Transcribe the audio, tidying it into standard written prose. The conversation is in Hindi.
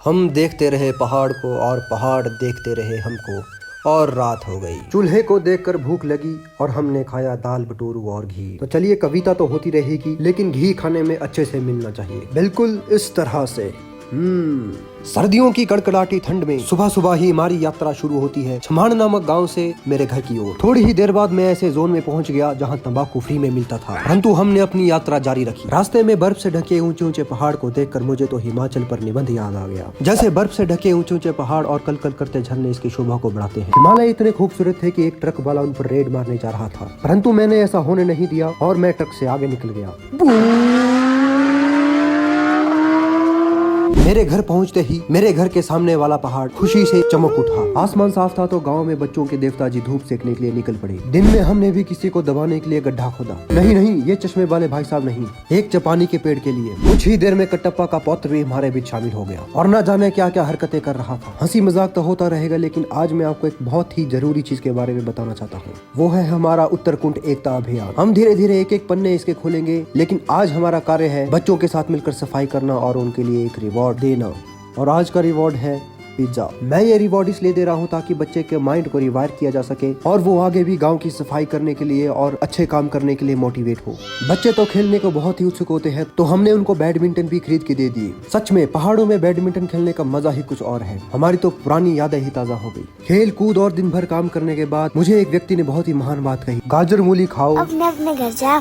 हम देखते रहे पहाड़ को और पहाड़ देखते रहे हमको, और रात हो गई। चूल्हे को देखकर भूख लगी और हमने खाया दाल बटोरू और घी। तो चलिए, कविता तो होती रहेगी लेकिन घी खाने में अच्छे से मिलना चाहिए, बिल्कुल इस तरह से। सर्दियों की कड़कड़ाती ठंड में सुबह सुबह ही हमारी यात्रा शुरू होती है छमाण नामक गांव से मेरे घर की ओर। थोड़ी ही देर बाद मैं ऐसे जोन में पहुंच गया जहां तंबाकू फ्री में मिलता था, परंतु हमने अपनी यात्रा जारी रखी। रास्ते में बर्फ से ढके ऊंचे ऊंचे पहाड़ को देखकर मुझे तो हिमाचल पर निबंध याद आ गया। जैसे बर्फ से ढके ऊंचे ऊंचे पहाड़ और कल कल करते झरने इसकी शोभा को बढ़ाते हैं। हिमालय इतने खूबसूरत थे कि एक ट्रक वाला उन पर रेड मारने जा रहा था, परंतु मैंने ऐसा होने नहीं दिया और मैं ट्रक से आगे निकल गया। मेरे घर पहुंचते ही मेरे घर के सामने वाला पहाड़ खुशी से चमक उठा। आसमान साफ था तो गांव में बच्चों के देवता जी धूप सेकने के लिए निकल पड़े। दिन में हमने भी किसी को दबाने के लिए गड्ढा खोदा। नहीं, ये चश्मे वाले भाई साहब नहीं, एक चपानी के पेड़ के लिए। कुछ ही देर में कटप्पा का पौत्र भी हमारे बीच शामिल हो गया और न जाने क्या क्या हरकतें कर रहा था। हंसी मजाक तो होता रहेगा, लेकिन आज मैं आपको एक बहुत ही जरूरी चीज के बारे में बताना चाहता हूँ। वो है हमारा उत्तरकुंड एकता अभियान। हम धीरे धीरे एक एक पन्ने इसके खोलेंगे, लेकिन आज हमारा कार्य है बच्चों के साथ मिलकर सफाई करना और उनके लिए एक रिवॉर्ड देना। और आज का रिवॉर्ड है पिज्जा। मैं ये रिवॉर्ड इसलिए दे रहा हूँ ताकि बच्चे के माइंड को रिवायर किया जा सके और वो आगे भी गांव की सफाई करने के लिए और अच्छे काम करने के लिए मोटिवेट हो। बच्चे तो खेलने को बहुत ही उत्सुक होते हैं, तो हमने उनको बैडमिंटन भी खरीद के दे दिए। सच में पहाड़ों में बैडमिंटन खेलने का मजा ही कुछ और है। हमारी तो पुरानी यादें ही ताजा हो गई। खेल कूद और दिन भर काम करने के बाद मुझे एक व्यक्ति ने बहुत ही महान बात कही, गाजर मूली खाओ अपने अपने घर जाओ।